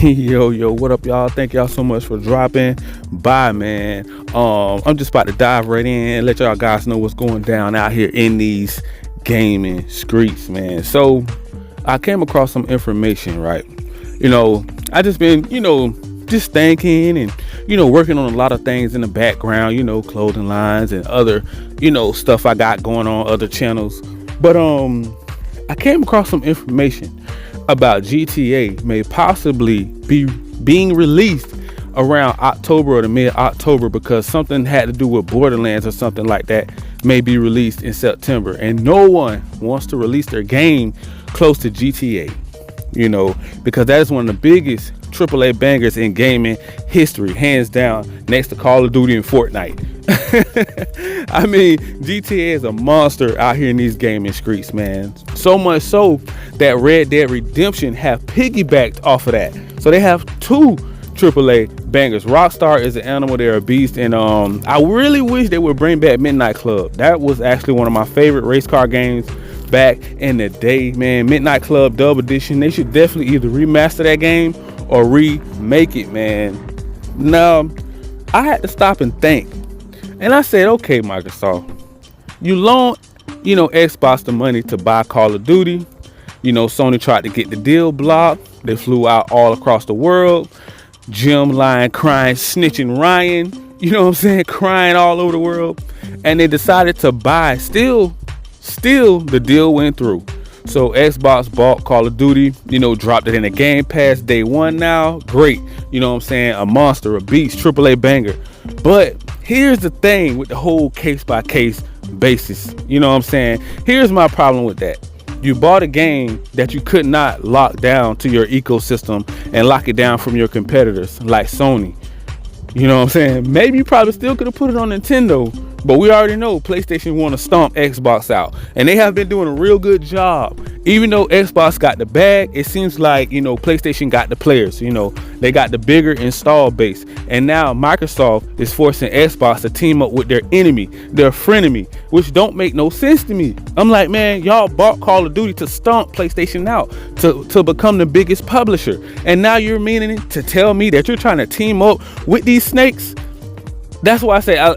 Yo, what up, y'all? Thank y'all so much for dropping by, man. I'm just about to dive right in and let y'all guys know what's going down out here in these gaming streets, man. So I came across some information, right? I just been, just thinking and, working on a lot of things in the background, clothing lines and other, stuff I got going on other channels. But I came across some information about GTA may possibly be being released around October or the mid-October, because something had to do with Borderlands or something like that may be released in September, and no one wants to release their game close to GTA, because that is one of the biggest AAA bangers in gaming history, hands down, next to Call of Duty and Fortnite. I mean, GTA is a monster out here in these gaming streets, man. So much so that Red Dead Redemption have piggybacked off of that. So they have two AAA bangers. Rockstar is an animal, they're a beast, and I really wish they would bring back Midnight Club. That was actually one of my favorite race car games back in the day, man. Midnight Club Dub Edition. They should definitely either remaster that game or remake it, man. Now, I had to stop and think. And I said, okay, Microsoft, you loaned, Xbox the money to buy Call of Duty. Sony tried to get the deal blocked. They flew out all across the world. Jim lying, crying, snitching Ryan, crying all over the world. And they decided to buy. Still, the deal went through. So Xbox bought Call of Duty, dropped it in the Game Pass day one now. Great. A monster, a beast, AAA banger. But here's the thing with the whole case by case basis. Here's my problem with that. You bought a game that you could not lock down to your ecosystem and lock it down from your competitors like Sony. Maybe you probably still could have put it on Nintendo, but we already know PlayStation want to stomp Xbox out, and they have been doing a real good job. Even though Xbox got the bag, it seems like, PlayStation got the players, they got the bigger install base. And now Microsoft is forcing Xbox to team up with their enemy, their frenemy, which don't make no sense to me. I'm like, man, y'all bought Call of Duty to stomp PlayStation out, to become the biggest publisher. And now you're meaning to tell me that you're trying to team up with these snakes? That's why I say,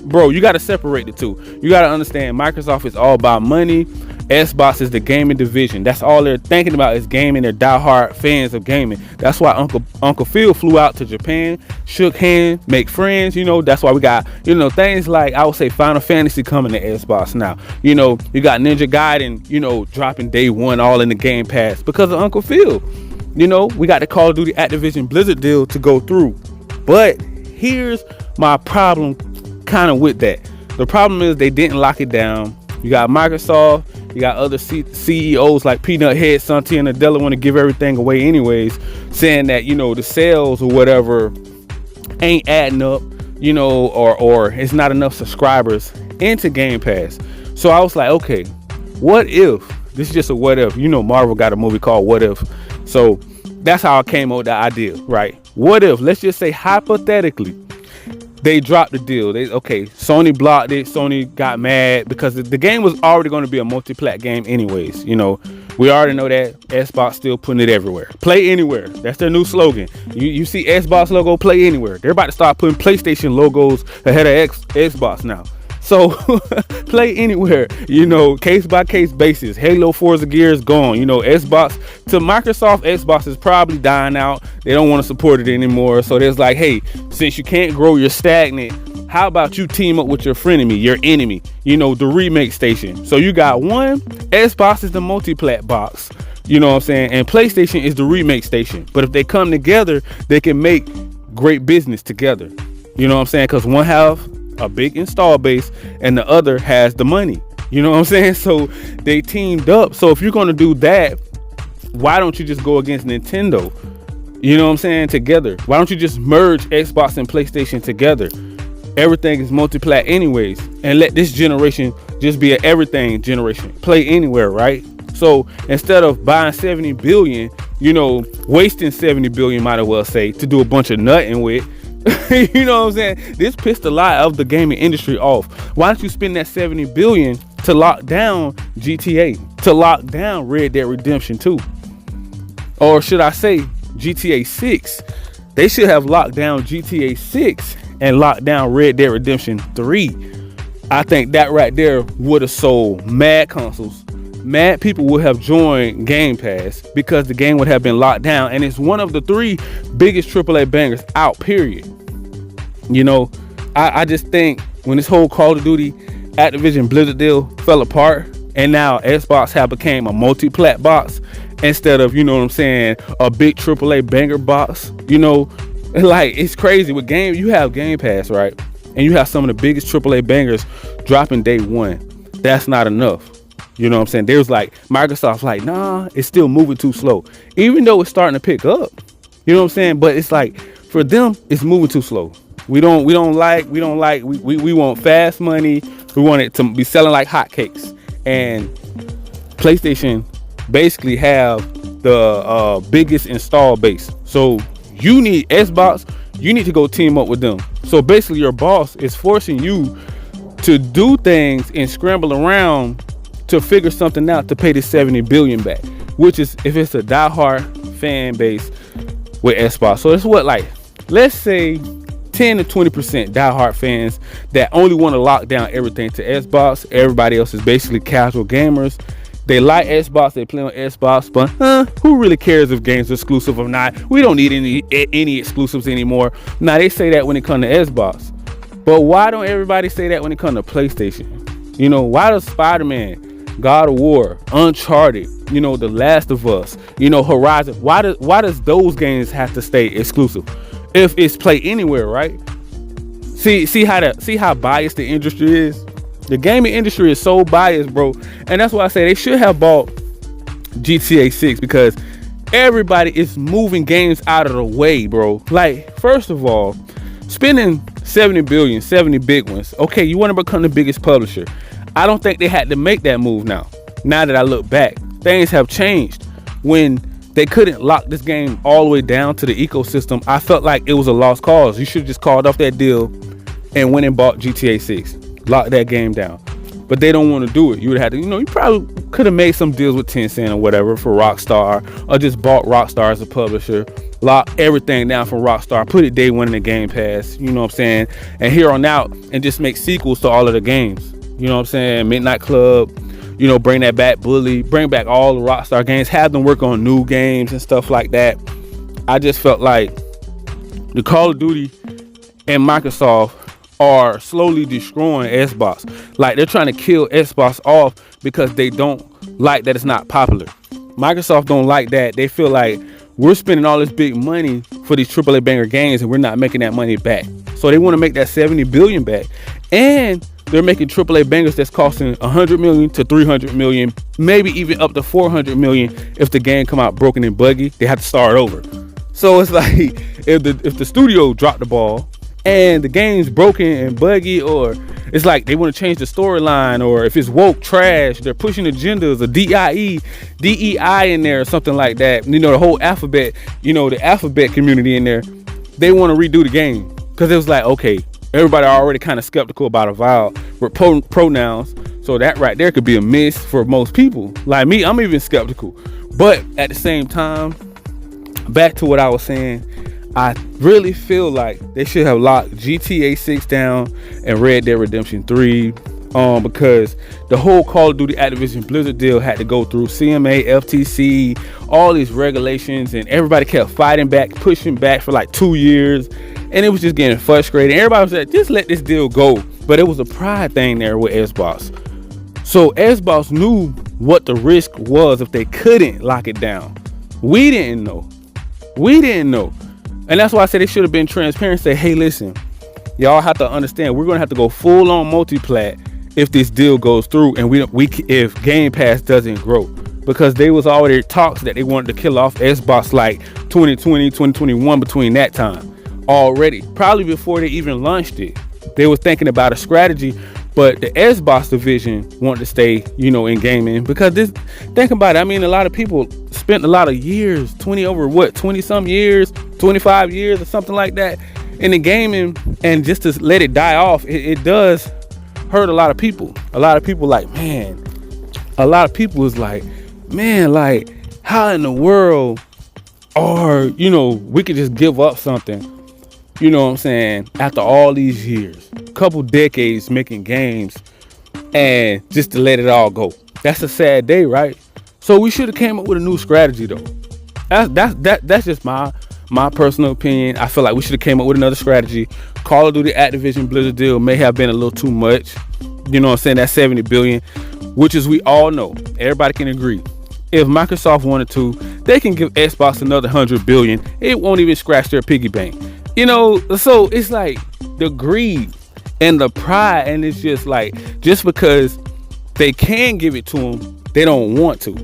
bro, you got to separate the two. You got to understand, Microsoft is all about money. Xbox is the gaming division. That's all they're thinking about is gaming. They're diehard fans of gaming. That's why Uncle Phil flew out to Japan, shook hands, make friends. That's why we got, things like, I would say, Final Fantasy coming to Xbox now. You got Ninja Gaiden, dropping day one all in the Game Pass because of Uncle Phil. We got the Call of Duty Activision Blizzard deal to go through. But here's my problem kind of with that. The problem is they didn't lock it down. You got Microsoft, you got other CEOs like Peanut Head, Satya Nadella want to give everything away anyways, saying that, the sales or whatever ain't adding up, or it's not enough subscribers into Game Pass. So I was like, okay, what if, this is just a what if, Marvel got a movie called What If. So that's how I came up with the idea, right? What if, let's just say hypothetically, they dropped the deal. Sony blocked it. Sony got mad because the game was already going to be a multi-plat game anyways. We already know that. Xbox still putting it everywhere. Play anywhere. That's their new slogan. You see Xbox logo, play anywhere. They're about to start putting PlayStation logos ahead of Xbox now. So play anywhere, case by case basis. Halo, Forza Gears gone. Xbox to Microsoft, Xbox is probably dying out. They don't want to support it anymore. So there's like, hey, since you can't grow, you're stagnant. How about you team up with your frenemy, your enemy, the remake station. So you got one, Xbox is the multi-plat box, and PlayStation is the remake station. But if they come together, they can make great business together. Because one have a big install base and the other has the money. So they teamed up. So if you're going to do that, why don't you just go against Nintendo? Together. Why don't you just merge Xbox and PlayStation together? Everything is multi-plat anyways, and let this generation just be an everything generation. Play anywhere, right? So instead of buying 70 billion, wasting 70 billion, might as well say, to do a bunch of nutting with, this pissed a lot of the gaming industry off. Why don't you spend that 70 billion to lock down GTA, to lock down Red Dead Redemption 2? Or should I say, GTA 6. They should have locked down GTA 6 and locked down Red Dead Redemption 3. I think that right there would have sold mad consoles. Mad people would have joined Game Pass because the game would have been locked down, and it's one of the 3 biggest AAA bangers out, period. You know, I just think when this whole Call of Duty Activision Blizzard deal fell apart, and now Xbox have became a multi-plat box instead of, you know what I'm saying, a big AAA banger box. You know, like, it's crazy. With game, you have Game Pass, right? And you have some of the biggest AAA bangers dropping day one. That's not enough. You know what I'm saying? There's like, Microsoft's like, nah, it's still moving too slow. Even though it's starting to pick up. You know what I'm saying? But it's like, for them, it's moving too slow. We want fast money. We want it to be selling like hotcakes. And PlayStation basically have the biggest install base. So you need Xbox, you need to go team up with them. So basically your boss is forcing you to do things and scramble around to figure something out to pay the 70 billion back, which is if it's a diehard fan base with Xbox. So it's what, like, let's say 10 to 20% diehard fans that only want to lock down everything to Xbox. Everybody else is basically casual gamers. They like Xbox, they play on Xbox, but who really cares if games are exclusive or not? We don't need any exclusives anymore. Now, they say that when it comes to Xbox, but why don't everybody say that when it comes to PlayStation? You know, why does Spider-Man, God of War, Uncharted, you know, The Last of Us, you know, Horizon, why does those games have to stay exclusive if it's play anywhere, right? See how biased the industry is. The gaming industry is so biased, bro. And that's why I say they should have bought GTA 6, because everybody is moving games out of the way, bro. Like, first of all, spending 70 billion, 70 big ones. Okay, you want to become the biggest publisher. I don't think they had to make that move now. Now that I look back, things have changed. When they couldn't lock this game all the way down to the ecosystem, I felt like it was a lost cause. You should have just called off that deal and went and bought GTA 6. Lock that game down. But they don't want to do it. You would have to, you know, you probably could have made some deals with Tencent or whatever for Rockstar, or just bought Rockstar as a publisher, lock everything down from Rockstar, put it day one in the Game Pass, you know what I'm saying, and here on out, and just make sequels to all of the games. You know what I'm saying? Midnight Club, you know, bring that back, Bully, bring back all the Rockstar games, have them work on new games and stuff like that. I just felt like the Call of Duty and Microsoft are slowly destroying Xbox. Like, they're trying to kill Xbox off because they don't like that it's not popular. Microsoft don't like that. They feel like we're spending all this big money for these AAA banger games and we're not making that money back. So they want to make that 70 billion back. And they're making AAA bangers that's costing 100 million to 300 million, maybe even up to 400 million. If the game come out broken and buggy, they have to start over. So it's like, if the studio dropped the ball and the game's broken and buggy, or it's like they want to change the storyline, or if it's woke trash, they're pushing agendas, or DEI in there or something like that, you know, the whole alphabet, you know, the alphabet community in there, they want to redo the game. Because it was like, okay, everybody already kind of skeptical about avowed with pronouns, so that right there could be a miss for most people. Like me, I'm even skeptical. But at the same time, back to what I was saying, I really feel like they should have locked GTA 6 down and Red Dead Redemption 3, because the whole Call of Duty Activision Blizzard deal had to go through CMA, FTC, all these regulations, and everybody kept fighting back, pushing back for like 2 years, and it was just getting frustrating. Everybody was like, just let this deal go. But it was a pride thing there with Xbox. So Xbox knew what the risk was if they couldn't lock it down. We didn't know. And that's why I said they should have been transparent. Say, hey, listen, y'all have to understand, we're gonna have to go full on multi-plat if this deal goes through, and if Game Pass doesn't grow, because they was already talks that they wanted to kill off Xbox like 2020, 2021, between that time already, probably before they even launched it. They were thinking about a strategy, but the Xbox division wanted to stay, you know, in gaming, because think about it. I mean, a lot of people spent a lot of years, 20 some years, 25 years or something like that in the gaming, and just to let it die off, it does hurt a lot of people. A lot of people like, man, how in the world Or, we could just give up something, you know what I'm saying, after all these years, couple decades making games, and just to let it all go. That's a sad day, right? So we should have came up with a new strategy though. That's just my personal opinion. I feel like we should have came up with another strategy. Call of Duty Activision Blizzard deal may have been a little too much. You know what I'm saying? That 70 billion, which is, we all know, everybody can agree, if Microsoft wanted to, they can give Xbox another 100 billion. It won't even scratch their piggy bank. So it's like the greed and the pride, and it's just like, just because they can give it to them, they don't want to.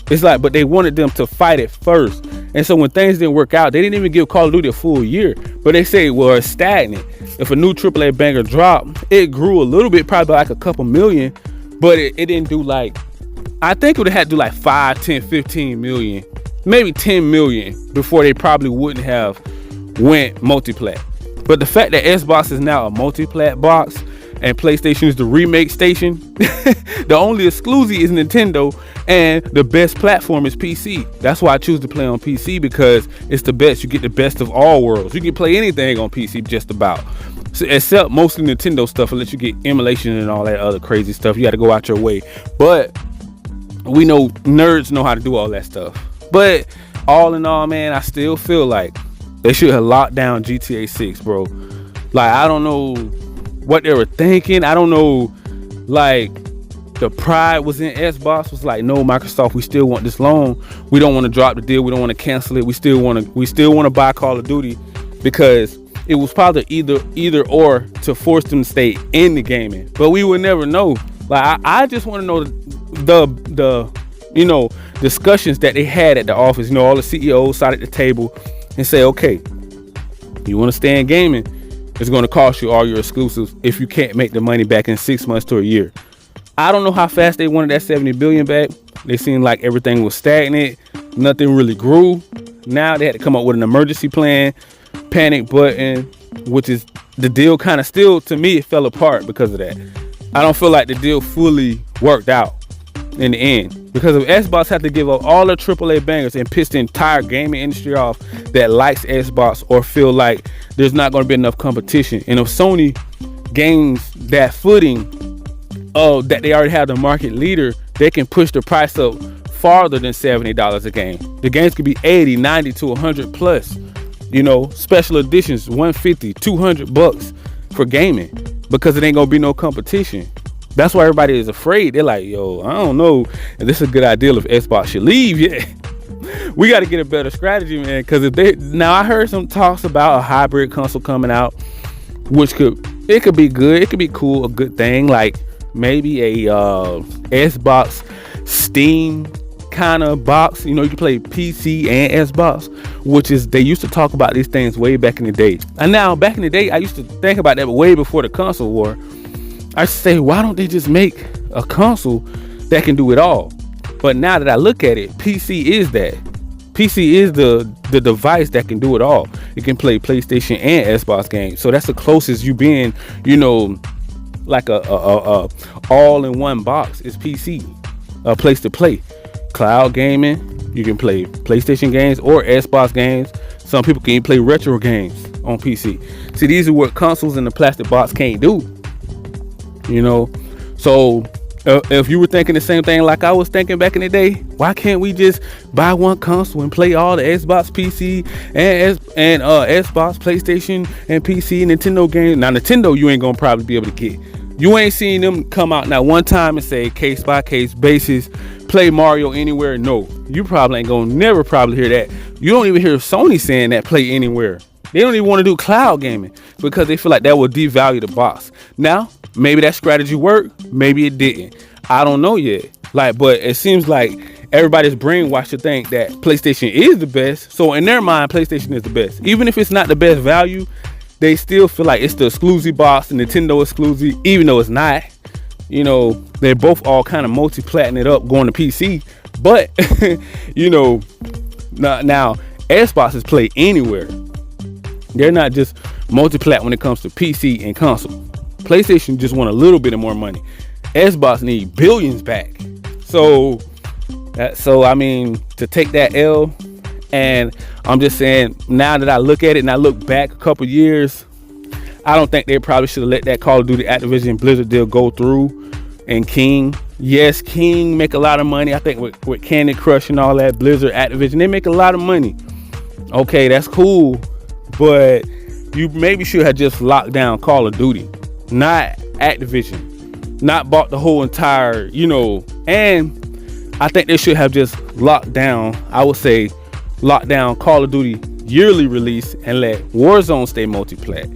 It's like, but they wanted them to fight it first. And so when things didn't work out, they didn't even give Call of Duty a full year. But they say, well, it's stagnant. If a new AAA banger dropped, it grew a little bit, probably like a couple million, but it didn't do like, I think it would have had to do like 5, 10, 15 million, maybe 10 million before they probably wouldn't have went multi-plat. But the fact that Xbox is now a multi-plat box and PlayStation is the remake station, the only exclusive is Nintendo, and the best platform is PC. That's why I choose to play on PC, because it's the best. You get the best of all worlds. You can play anything on PC just about. So, except mostly Nintendo stuff, unless you get emulation and all that other crazy stuff. You got to go out your way. But we know nerds know how to do all that stuff. But all in all, man, I still feel like they should have locked down GTA 6, bro. Like, I don't know what they were thinking. I don't know, like, the pride was in Xbox, was like, no, Microsoft, we still want this loan. We don't want to drop the deal. We don't want to cancel it. We still want to buy Call of Duty, because it was probably either or to force them to stay in the gaming. But we would never know. Like, I just want to know the discussions that they had at the office. All the CEOs sat at the table and say, okay, you want to stay in gaming, it's going to cost you all your exclusives if you can't make the money back in 6 months to a year. I don't know how fast they wanted that 70 billion back. They seemed like everything was stagnant. Nothing really grew. Now they had to come up with an emergency plan, panic button, which is the deal kind of still, to me, it fell apart because of that. I don't feel like the deal fully worked out in the end, because if Xbox had to give up all their AAA bangers and piss the entire gaming industry off that likes Xbox, or feel like there's not going to be enough competition, and if Sony gains that footing that they already have the market leader, they can push the price up farther than $70 a game. The games could be 80, 90 to 100 plus. Special editions, 150, 200 bucks for gaming, because it ain't gonna be no competition. That's why everybody is afraid. They're like, yo, I don't know if this is a good idea if Xbox should leave yet. We got to get a better strategy, man. Because I heard some talks about a hybrid console coming out, which could be good. It could be cool, a good thing. Like maybe a Xbox Steam kind of box. You can play PC and Xbox, which is, they used to talk about these things way back in the day. And now back in the day, I used to think about that, but way before the console war, I say, why don't they just make a console that can do it all? But now that I look at it, PC is that. PC is the device that can do it all. It can play PlayStation and Xbox games. So that's the closest you been, like a all-in-one box is PC. A place to play. Cloud gaming, you can play PlayStation games or Xbox games. Some people can even play retro games on PC. See, these are what consoles in the plastic box can't do. So if you were thinking the same thing like I was thinking back in the day, why can't we just buy one console and play all the Xbox, PC, and Xbox, PlayStation, and PC, Nintendo games? Now, Nintendo, you ain't gonna probably be able to get. You ain't seen them come out now one time and say case by case basis, play Mario anywhere. No, you probably ain't gonna never probably hear that. You don't even hear Sony saying that play anywhere. They don't even want to do cloud gaming because they feel like that will devalue the box. Now, maybe that strategy worked, maybe it didn't. I don't know yet. But it seems like everybody's brainwashed to think that PlayStation is the best. So in their mind, PlayStation is the best. Even if it's not the best value, they still feel like it's the exclusive box, the Nintendo exclusive, even though it's not. They're both all kind of multi-platting it up, going to PC. But, now Xbox is play anywhere. They're not just multi-plat when it comes to PC and console. PlayStation just want a little bit of more money. Xbox need billions back. So I mean, to take that L And I'm just saying, now that I look at it and I look back a couple years, I don't think they probably should have let that Call of Duty Activision Blizzard deal go through. And King, yes, King make a lot of money. I think with Candy Crush and all that, Blizzard, Activision, they make a lot of money. Okay, that's cool, but you maybe should have just locked down Call of Duty, not Activision, not bought the whole entire, and I think they should have just locked down, I would say, lock down Call of Duty yearly release and let Warzone stay multi-plat.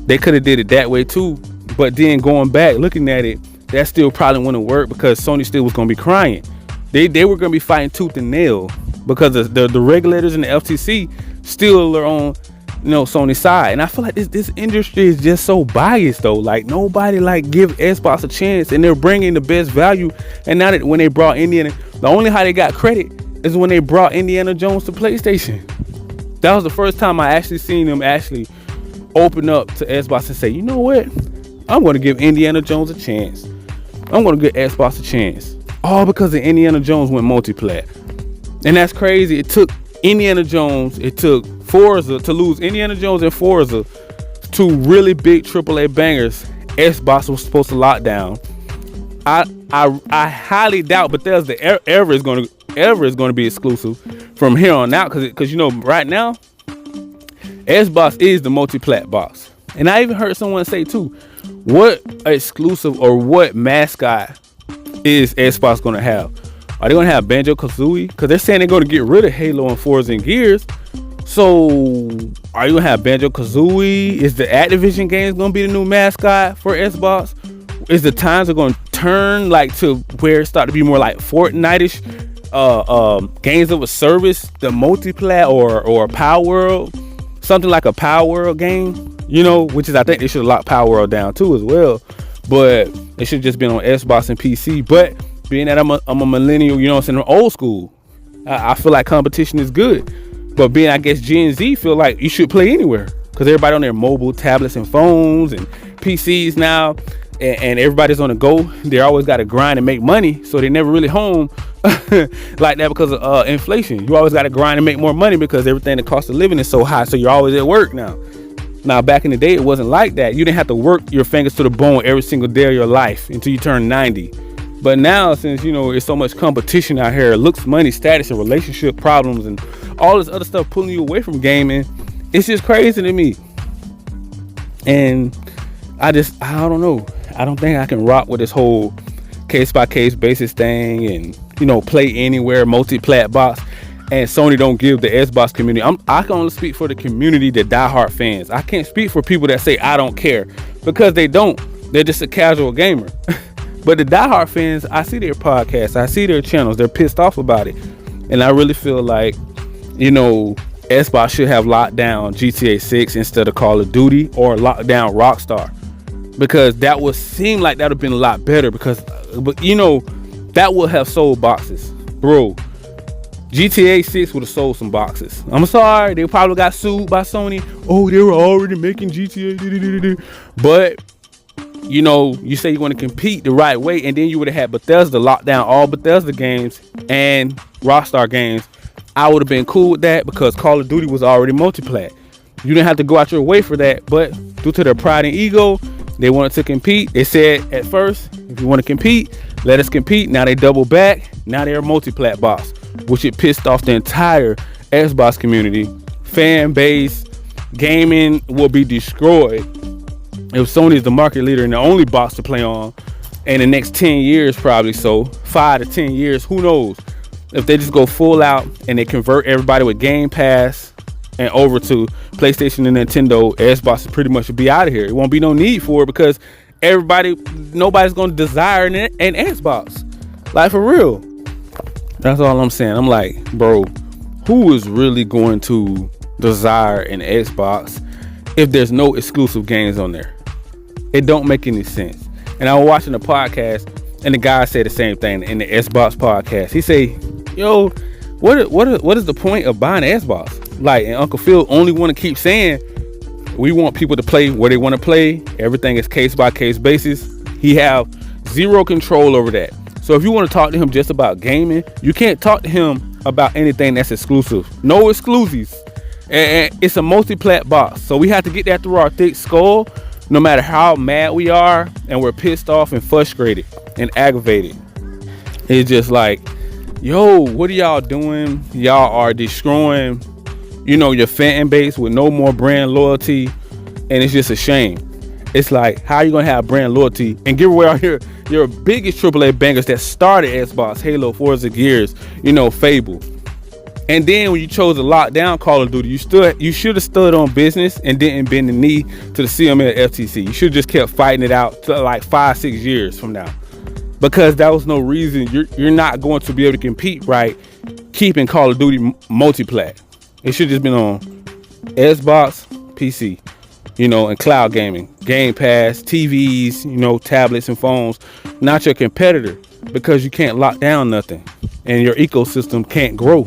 They could have did it that way too, but then going back looking at it, that still probably wouldn't work because Sony still was going to be crying. They were going to be fighting tooth and nail because the regulators and the FTC still are on Sony's side. And I feel like this industry is just so biased though. Like nobody give Xbox a chance, and they're bringing the best value. And now that when they brought Indiana, the only how they got credit is when they brought Indiana Jones to PlayStation. That was the first time I actually seen them actually open up to Xbox and say, you know what, I'm going to give Indiana Jones a chance. I'm going to give Xbox a chance. All because of Indiana Jones went multi-plat. And that's crazy. It took Forza to lose Indiana Jones and Forza, two really big AAA bangers Xbox was supposed to lock down. I highly doubt Bethesda ever is going to be exclusive from here on out, because right now Xbox is the multi-plat box. And I even heard someone say too, what exclusive or what mascot is Xbox going to have? Are they going to have Banjo-Kazooie? Because they're saying they're going to get rid of Halo and Forza and Gears. So are you going to have Banjo-Kazooie? Is the Activision games going to be the new mascot for Xbox? Is the times are going to turn to where it start to be more like Fortnite-ish games of a service, the multi-plat or Power World, something like a Power World game, which is, I think they should have locked Power World down too as well, but it should have just been on Xbox and PC. But being that I'm a millennial, I'm old school, I feel like competition is good. But being, I guess, Gen Z feel like you should play anywhere because everybody on their mobile tablets and phones and PCs now, and everybody's on the go. They always got to grind and make money, so they never really home like that because of inflation. You always got to grind and make more money because everything, the cost of living is so high, so you're always at work now. Now, back in the day, it wasn't like that. You didn't have to work your fingers to the bone every single day of your life until you turn 90. But now, since, there's so much competition out here, looks, money, status, and relationship problems, and all this other stuff pulling you away from gaming, it's just crazy to me. And I don't know. I don't think I can rock with this whole case-by-case basis thing and, play anywhere, multi-plat box. And Sony don't give the Xbox community. I can only speak for the community, the diehard fans. I can't speak for people that say I don't care, because they don't. They're just a casual gamer. But the diehard fans, I see their podcasts, I see their channels. They're pissed off about it, and I really feel like, Xbox should have locked down GTA 6 instead of Call of Duty, or locked down Rockstar, because that would seem like that would have been a lot better. That would have sold boxes, bro. GTA 6 would have sold some boxes. I'm sorry, they probably got sued by Sony. Oh, they were already making GTA. But, you say you want to compete the right way, and then you would have had Bethesda lock down all Bethesda games and Rockstar games. I would have been cool with that because Call of Duty was already multi-plat. You didn't have to go out your way for that, but due to their pride and ego, they wanted to compete. They said at first, if you want to compete, let us compete. Now they double back. Now they're a multi-plat box, which it pissed off the entire Xbox community. Fan base, gaming will be destroyed if Sony is the market leader and the only box to play on in the next 10 years, probably. So 5 to 10 years, who knows? If they just go full out and they convert everybody with Game Pass and over to PlayStation and Nintendo, Xbox is pretty much should be out of here. It won't be no need for it because nobody's going to desire an Xbox. Like, for real. That's all I'm saying. I'm like, bro, who is really going to desire an Xbox if there's no exclusive games on there? It don't make any sense. And I was watching a podcast, and the guy said the same thing in the Xbox podcast. He say, yo, what is the point of buying an Xbox? Like, and Uncle Phil only want to keep saying, we want people to play where they want to play. Everything is case by case basis. He have zero control over that. So if you want to talk to him just about gaming, you can't talk to him about anything that's exclusive. No exclusives. And it's a multi-plat box. So we have to get that through our thick skull, no matter how mad we are and we're pissed off and frustrated and aggravated. It's just like, yo, what are y'all doing? Y'all are destroying, your fan base with no more brand loyalty. And it's just a shame. It's like, how are you gonna have brand loyalty and give away all your biggest AAA bangers that started Xbox, Halo, Forza, Gears, Fable. And then when you chose to lock down Call of Duty, you should have stood on business and didn't bend the knee to the CMA or FTC. You should have just kept fighting it out to like 5-6 years from now, because that was no reason. You're not going to be able to compete right keeping Call of Duty multi-plat. It should have just been on Xbox, PC, and cloud gaming, Game Pass, TVs, tablets and phones. Not your competitor, because you can't lock down nothing and your ecosystem can't grow.